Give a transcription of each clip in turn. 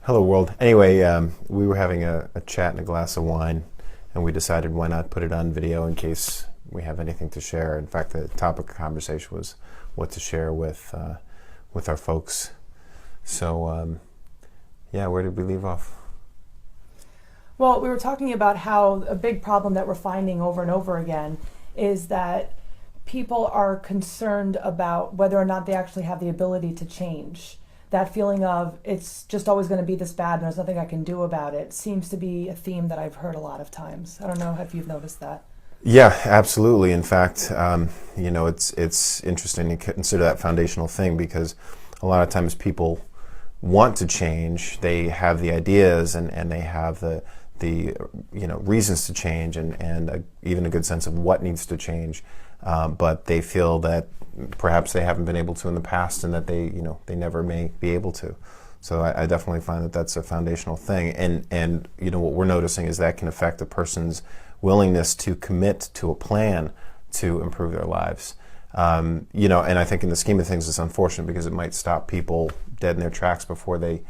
Hello, world. Anyway, we were having a chat and a glass of wine, and we decided why not put it on video in case we have anything to share. In fact, the topic of conversation was what to share with our folks. So, yeah, where did we leave off? Well, we were talking about how a big problem that we're finding over and over again is that people are concerned about whether or not they actually have the ability to change. That feeling of it's just always going to be this bad and there's nothing I can do about it seems to be a theme that I've heard a lot of times. I don't know if you've noticed that. Yeah, absolutely. In fact, it's interesting to consider that foundational thing because a lot of times people want to change. They have the ideas and they have the reasons to change and even a good sense of what needs to change, but they feel that perhaps they haven't been able to in the past and that they never may be able to. So I definitely find that that's a foundational thing, and what we're noticing is that can affect a person's willingness to commit to a plan to improve their lives. And I think in the scheme of things it's unfortunate because it might stop people dead in their tracks before they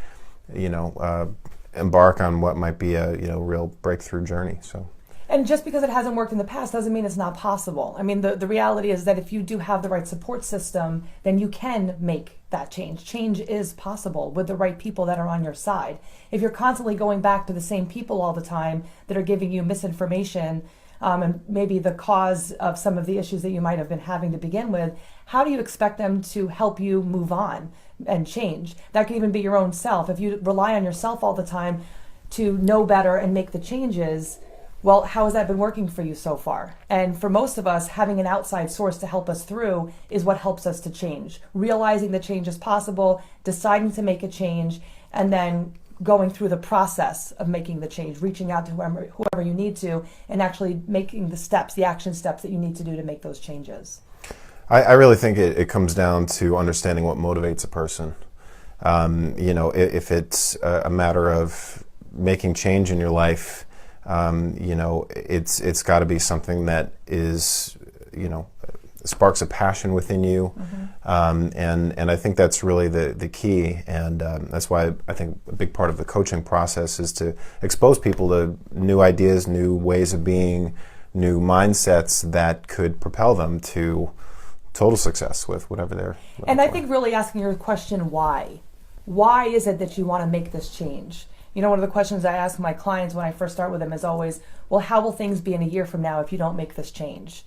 embark on what might be a real breakthrough journey. So. And just because it hasn't worked in the past doesn't mean it's not possible. I mean, the reality is that if you do have the right support system, then you can make that change. Change is possible with the right people that are on your side. If you're constantly going back to the same people all the time that are giving you misinformation, and maybe the cause of some of the issues that you might have been having to begin with, how do you expect them to help you move on and change? That could even be your own self. If you rely on yourself all the time to know better and make the changes, well, how has that been working for you so far? And for most of us, having an outside source to help us through is what helps us to change. Realizing the change is possible, deciding to make a change, and then going through the process of making the change, reaching out to whoever you need to, and actually making the steps, the action steps that you need to do to make those changes. I really think it comes down to understanding what motivates a person. If it's a matter of making change in your life, it's got to be something that is, sparks a passion within you. Mm-hmm. And I think that's really the key. And that's why I think a big part of the coaching process is to expose people to new ideas, new ways of being, new mindsets that could propel them to total success with whatever they're looking And I for. think really asking your question, why? Why is it that you want to make this change? One of the questions I ask my clients when I first start with them is always, well, how will things be in a year from now if you don't make this change?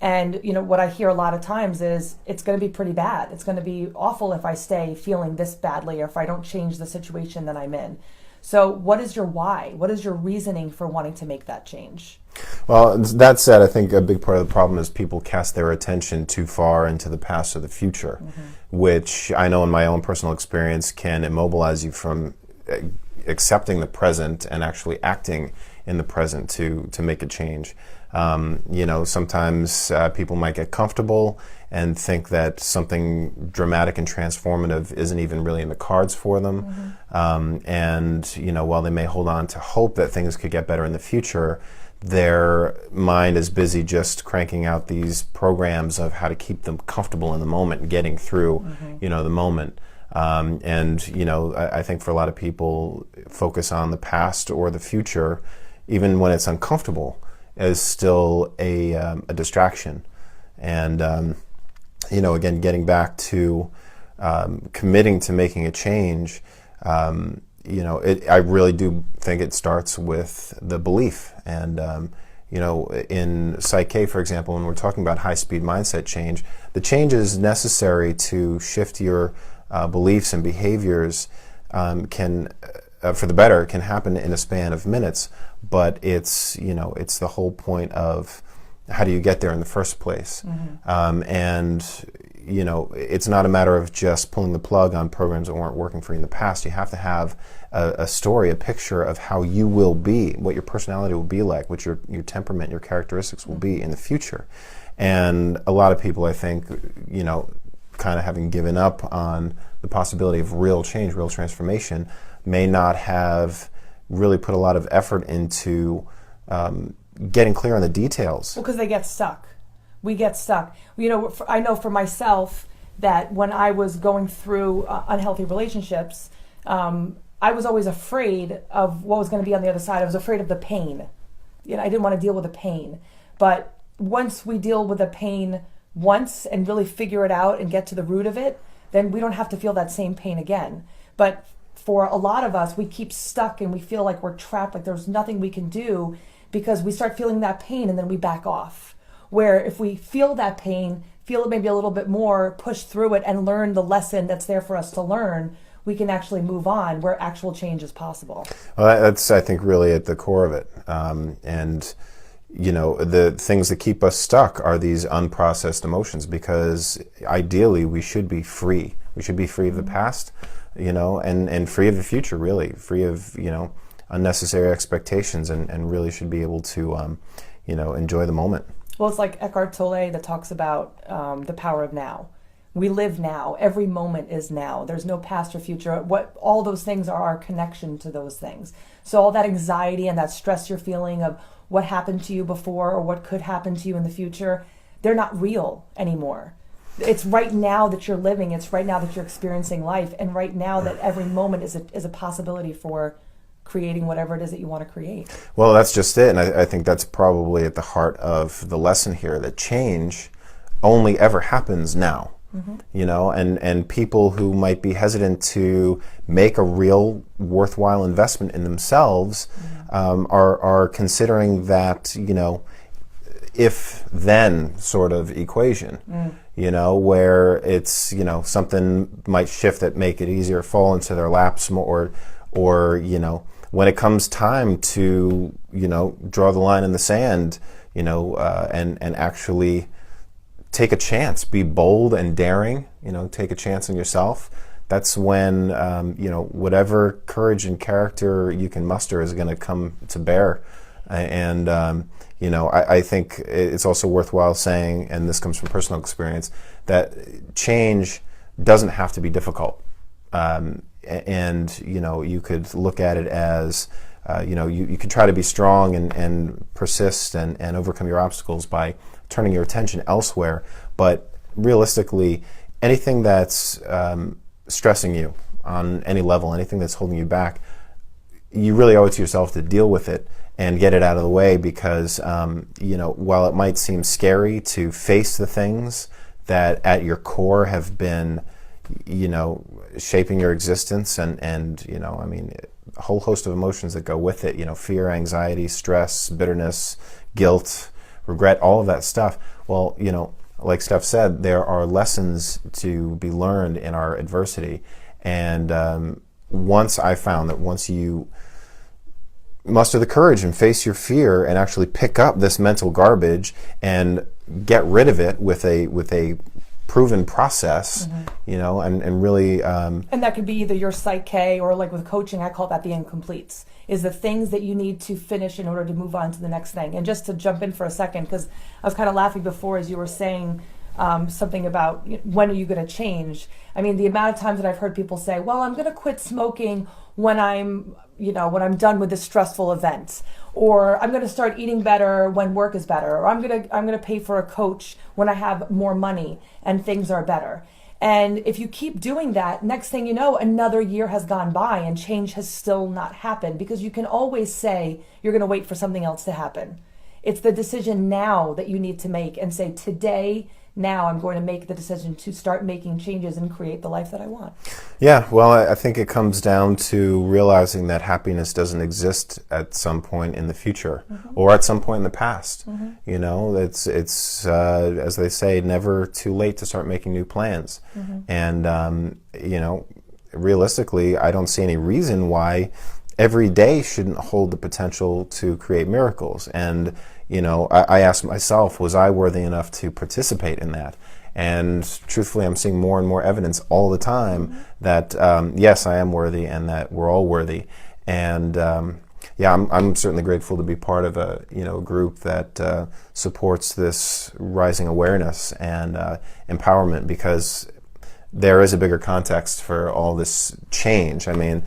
And, what I hear a lot of times is it's going to be pretty bad. It's going to be awful if I stay feeling this badly or if I don't change the situation that I'm in. So what is your why? What is your reasoning for wanting to make that change? Well, that said, I think a big part of the problem is people cast their attention too far into the past or the future, mm-hmm. which I know in my own personal experience can immobilize you from accepting the present and actually acting in the present to make a change. Sometimes people might get comfortable and think that something dramatic and transformative isn't even really in the cards for them. Mm-hmm. While they may hold on to hope that things could get better in the future, their mind is busy just cranking out these programs of how to keep them comfortable in the moment and getting through, mm-hmm. The moment. I think for a lot of people, focus on the past or the future, even when it's uncomfortable, is still a distraction. And, again, getting back to committing to making a change, I really do think it starts with the belief. And, in Psych-K, for example, when we're talking about high-speed mindset change, the change is necessary to shift your beliefs and behaviors for the better can happen in a span of minutes, but it's the whole point of how do you get there in the first place. Mm-hmm. It's not a matter of just pulling the plug on programs that weren't working for you in the past. You have to have a story, a picture of how you will be, what your personality will be like, what your temperament, your characteristics will be in the future. And a lot of people, I think, kind of having given up on the possibility of real change, real transformation, may not have really put a lot of effort into getting clear on the details. Well, because they get stuck. We get stuck. I know for myself that when I was going through unhealthy relationships, I was always afraid of what was going to be on the other side. I was afraid of the pain. I didn't want to deal with the pain. But once we deal with the pain once and really figure it out and get to the root of it, then we don't have to feel that same pain again. But for a lot of us, we keep stuck and we feel like we're trapped, like there's nothing we can do, because we start feeling that pain and then we back off. Where if we feel that pain, feel it maybe a little bit more, push through it and learn the lesson that's there for us to learn, we can actually move on where actual change is possible. Well, that's, I think, really at the core of it. And the things that keep us stuck are these unprocessed emotions, because ideally we should be free. We should be free of the past, and free of the future, really. Free of, unnecessary expectations, and really should be able to, enjoy the moment. Well, it's like Eckhart Tolle that talks about the power of now. We live now. Every moment is now. There's no past or future. All those things are our connection to those things. So all that anxiety and that stress you're feeling of what happened to you before or what could happen to you in the future, they're not real anymore. It's right now that you're living. It's right now that you're experiencing life. And right now that every moment is a possibility for creating whatever it is that you want to create. Well, that's just it. And I think that's probably at the heart of the lesson here, that change only ever happens now. And people who might be hesitant to make a real worthwhile investment in themselves are considering that, if then sort of equation, where it's, something might shift that make it easier, fall into their laps more, or when it comes time to, draw the line in the sand, and actually take a chance, be bold and daring, take a chance on yourself. That's when, whatever courage and character you can muster is going to come to bear. And, I think it's also worthwhile saying, and this comes from personal experience, that change doesn't have to be difficult. And you could look at it as, you could try to be strong and persist and overcome your obstacles by turning your attention elsewhere. But realistically, anything that's stressing you on any level, anything that's holding you back, you really owe it to yourself to deal with it and get it out of the way, because, while it might seem scary to face the things that at your core have been, shaping your existence and a whole host of emotions that go with it, fear, anxiety, stress, bitterness, guilt, regret, all of that stuff. Well, like Steph said, there are lessons to be learned in our adversity. And once you muster the courage and face your fear and actually pick up this mental garbage and get rid of it with a proven process, and really... and that could be either your Psych K, or like with coaching, I call that the incompletes, is the things that you need to finish in order to move on to the next thing. And just to jump in for a second, because I was kind of laughing before as you were saying something about when are you going to change. I mean, the amount of times that I've heard people say, well, I'm going to quit smoking when I'm done with this stressful event, or I'm going to start eating better when work is better, or I'm going to pay for a coach when I have more money and things are better. And if you keep doing that, next thing you know, another year has gone by and change has still not happened, because you can always say you're going to wait for something else to happen. It's the decision now that you need to make and say, today, now I'm going to make the decision to start making changes and create the life that I want. Yeah, well, I think it comes down to Realizing that happiness doesn't exist at some point in the future, or at some point in the past. It's as they say, never too late to start making new plans. And, realistically, I don't see any reason why every day shouldn't hold the potential to create miracles. And I asked myself, was I worthy enough to participate in that? And truthfully, I'm seeing more and more evidence all the time that, yes, I am worthy, and that we're all worthy. And I'm certainly grateful to be part of a group that supports this rising awareness and empowerment, because there is a bigger context for all this change. I mean,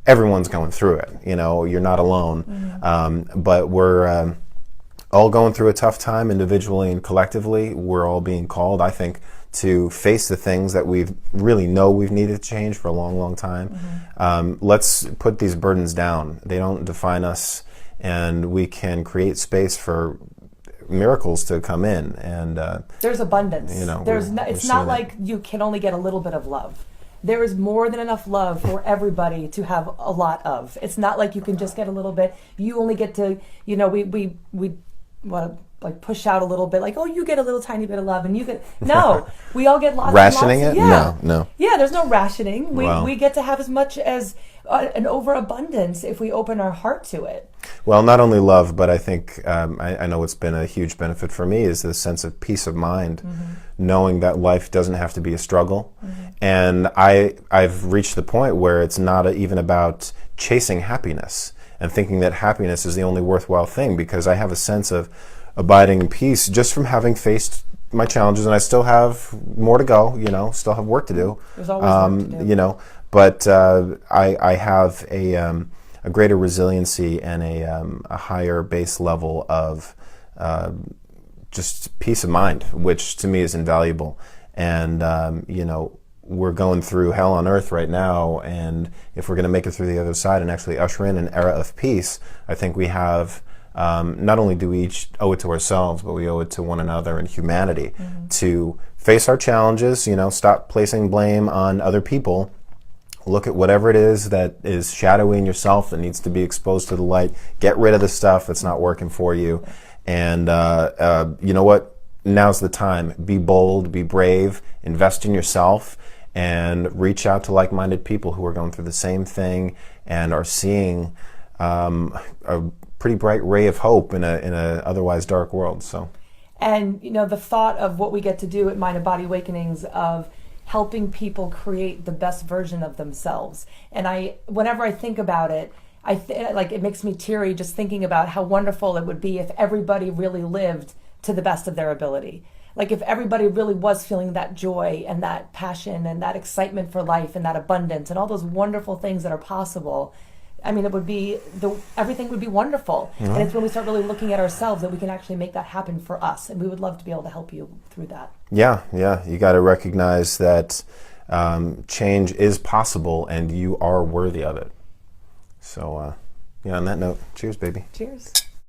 everyone's going through it. You're not alone. But we're all going through a tough time individually and collectively. We're all being called, I think, to face the things that we really know we've needed to change for a long, long time. Let's put these burdens down. They don't define us, and we can create space for miracles to come in. And there's abundance. you know, It's not like you can only get a little bit of love. There is more than enough love for everybody to have a lot of. It's not like you can just get a little bit. You only get to, you know, we want to like push out a little bit, like, oh, you get a little tiny bit of love, and you get no. We all get lots. Rationing and lots it? Yeah. No. Yeah, there's no rationing. Wow. We get to have as much as an overabundance if we open our heart to it. Well, not only love, but I think I know what's been a huge benefit for me is the sense of peace of mind, knowing that life doesn't have to be a struggle. And I've reached the point where it's not even about chasing happiness and thinking that happiness is the only worthwhile thing, because I have a sense of abiding in peace just from having faced my challenges, and I still have more to go, you know, still have work to do. There's always work to do. You know, but I have a greater resiliency and a higher base level of just peace of mind, which to me is invaluable. And you know, we're going through hell on earth right now, and if we're going to make it through the other side and actually usher in an era of peace, I think we have not only do we each owe it to ourselves, but we owe it to one another and humanity to face our challenges, you know, stop placing blame on other people. Look at whatever it is that is shadowy in yourself that needs to be exposed to the light. Get rid of the stuff that's not working for you. And you know what? Now's the time. Be bold, be brave, invest in yourself, and reach out to like-minded people who are going through the same thing and are seeing a pretty bright ray of hope in a otherwise dark world. So, and you know, the thought of what we get to do at Mind and Body Awakenings of helping people create the best version of themselves. And whenever I think about it, like it makes me teary just thinking about how wonderful it would be if everybody really lived to the best of their ability. Like if everybody really was feeling that joy and that passion and that excitement for life and that abundance and all those wonderful things that are possible. I mean, it would be everything would be wonderful. And it's when we start really looking at ourselves that we can actually make that happen for us. And we would love to be able to help you through that. Yeah. You got to recognize that change is possible and you are worthy of it. So, on that note, cheers, baby. Cheers.